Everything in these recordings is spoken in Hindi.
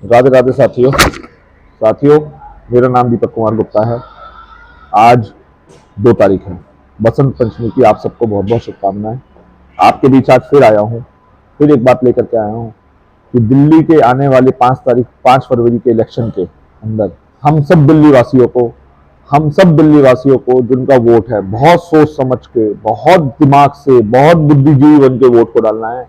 राधे राधे साथियों, मेरा नाम दीपक कुमार गुप्ता है। आज 2 तारीख है, बसंत पंचमी की आप सबको बहुत बहुत शुभकामनाएं। आपके बीच आज फिर आया हूं, फिर एक बात लेकर के आया हूं कि दिल्ली के आने वाले 5 फरवरी के इलेक्शन के अंदर हम सब दिल्ली वासियों को जिनका वोट है, बहुत सोच समझ के, बहुत दिमाग से, बहुत बुद्धिजीवी बन के वोट को डालना है।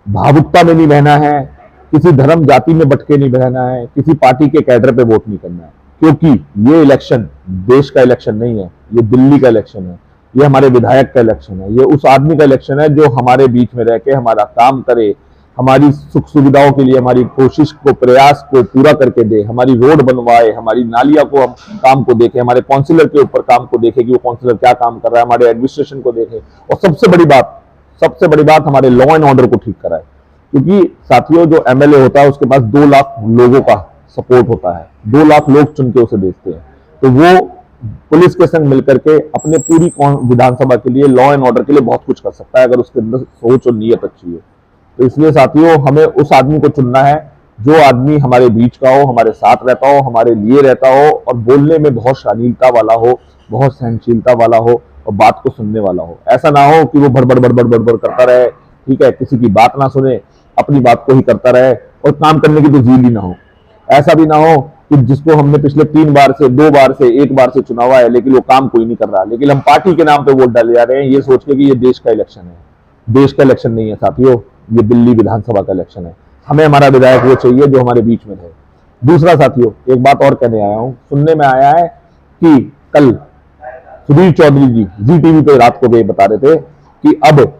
भावुकता में नहीं बहना है, किसी धर्म जाति में भटके नहीं बहना है, किसी पार्टी के कैडर पे वोट नहीं करना है, क्योंकि ये इलेक्शन देश का इलेक्शन नहीं है, ये दिल्ली का इलेक्शन है, ये हमारे विधायक का इलेक्शन है, ये उस आदमी का इलेक्शन है जो हमारे बीच में रह के हमारा काम करे, हमारी सुख सुविधाओं के लिए हमारी कोशिश को, प्रयास को पूरा करके दे, हमारी रोड बनवाए, हमारी नालियां को हम काम को देखे, हमारे काउंसिलर के ऊपर काम को देखे कि वो काउंसिलर क्या काम कर रहा है, हमारे एडमिनिस्ट्रेशन को देखे, और सबसे बड़ी बात हमारे लॉ एंड ऑर्डर को ठीक कराए। क्योंकि साथियों, जो एमएलए होता है उसके पास 2 लाख लोगों का सपोर्ट होता है, 2 लाख लोग चुन के उसे भेजते हैं, तो वो पुलिस के संग मिलकर के अपने पूरी विधानसभा के लिए, लॉ एंड ऑर्डर के लिए बहुत कुछ कर सकता है, अगर उसके अंदर सोच और नीयत अच्छी है। तो इसलिए साथियों, हमें उस आदमी को चुनना है जो आदमी हमारे बीच का हो, हमारे साथ रहता हो, हमारे लिए रहता हो, और बोलने में बहुत शालीनता वाला हो, बहुत सहनशीलता वाला हो, और बात को सुनने वाला हो। ऐसा ना हो कि वो बड़बड़ करता रहे, ठीक है, किसी की बात ना सुने, अपनी बात को ही करता रहे, और काम करने की तो जील ही ना हो। ऐसा भी ना हो कि जिसको हमने पिछले 3 बार से, 2 बार से, 1 बार से चुना हुआ है, लेकिन वो काम कोई नहीं कर रहा, लेकिन हम पार्टी के नाम पे वोट डाले जा रहे हैं, ये सोच के कि ये देश का इलेक्शन है। देश का इलेक्शन नहीं है साथियों, ये दिल्ली विधानसभा का इलेक्शन है। हमें हमारा विधायक वो चाहिए जो हमारे बीच में रहे। दूसरा साथियों, एक बात और कहने आया हूं, सुनने में आया है कि कल सुधीर चौधरी जी जी टीवी पे रात को बता रहे थे कि अब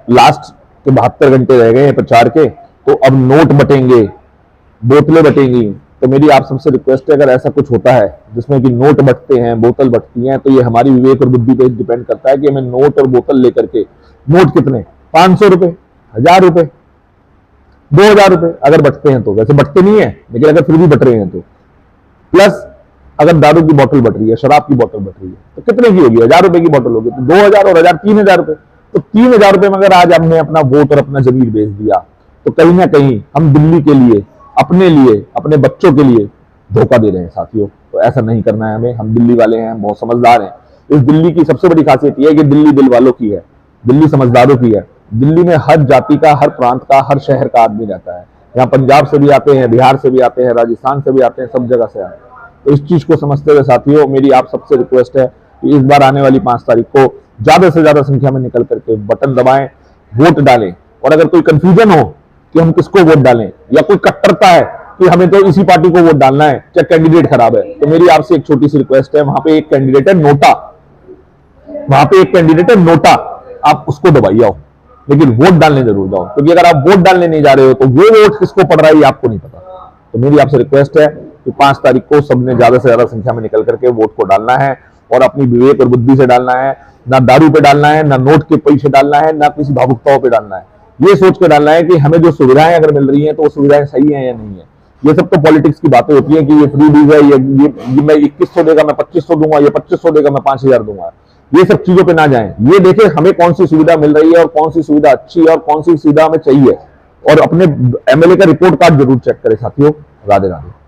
लास्ट के 72 घंटे रह गए हैं प्रचार के, तो अब नोट बटेंगे, बोतलें बटेंगी। तो मेरी आप सबसे रिक्वेस्ट है, अगर ऐसा कुछ होता है जिसमें कि नोट बटते हैं, बोतल बटती हैं, तो ये हमारी विवेक और बुद्धि पे डिपेंड करता है कि हमें नोट और बोतल लेकर के, नोट कितने, 500 रुपए, 1000 रुपए, 2000 रुपए अगर बटते हैं, तो वैसे बटते नहीं है, लेकिन अगर फिर भी बट रहे हैं तो, प्लस अगर दारू की बोतल बट रही है, शराब की बोतल बट रही है, तो कितने की होगी? 1000 रुपए की बोतल होगी, तो 2000 और 1000, 3000 रुपए। तो 3000 रुपए में अगर आज हमने अपना वोट और अपना जमीर बेच दिया, तो कहीं ना कहीं हम दिल्ली के लिए, अपने लिए, अपने बच्चों के लिए धोखा दे रहे हैं साथियों। तो ऐसा नहीं करना है हमें। हम दिल्ली वाले हैं, हम बहुत समझदार हैं। इस दिल्ली की सबसे बड़ी खासियत यह है कि दिल्ली दिल वालों की है, दिल्ली समझदारों की है। दिल्ली में हर जाति का, हर प्रांत का, हर शहर का आदमी रहता है। यहाँ पंजाब से भी आते हैं, बिहार से भी आते हैं, राजस्थान से भी आते हैं, सब जगह से आते हैं। तो इस चीज को समझते हुए साथियों, मेरी आप सबसे रिक्वेस्ट है कि इस बार आने वाली 5 तारीख को ज्यादा से ज्यादा संख्या में निकल करके बटन दबाएं, वोट डालें। और अगर कोई कंफ्यूजन हो कि हम किसको वोट डालें, या कोई कट्टरता है कि हमें तो इसी पार्टी को वोट डालना है, चाहे कैंडिडेट खराब है, तो मेरी आपसे एक छोटी सी रिक्वेस्ट है, वहां पे एक कैंडिडेट है नोटा, आप उसको दबाइए आओ, लेकिन वोट डालने जरूर जाओ। क्योंकि अगर आप वोट डालने नहीं जा रहे हो, तो वो वोट किसको पड़ रहा है ये आपको नहीं पता। तो मेरी आपसे रिक्वेस्ट है कि 5 तारीख को सबने ज्यादा से ज्यादा संख्या में निकल करके वोट को डालना है, और अपनी विवेक और बुद्धि से डालना है। ना दारू पे डालना है, ना नोट के पैसे डालना है, ना किसी भावुकताओं पे डालना है। ये सोच के डालना है कि हमें जो सुविधाएं अगर मिल रही हैं, तो वो सुविधाएं सही है या नहीं है। ये सब तो पॉलिटिक्स की बातें होती हैं कि ये फ्री डीज है, ये मैं 2100 देगा मैं 2500 दूंगा, ये 2500 देगा मैं 5000 दूंगा। ये सब चीजों पे ना जाएं। ये देखें हमें कौन सी सुविधा मिल रही है, और कौन सी सुविधा अच्छी है, और कौन सी सुविधा हमें चाहिए। और अपने एमएलए का रिपोर्ट कार्ड जरूर चेक करें साथियों। राधे राधे।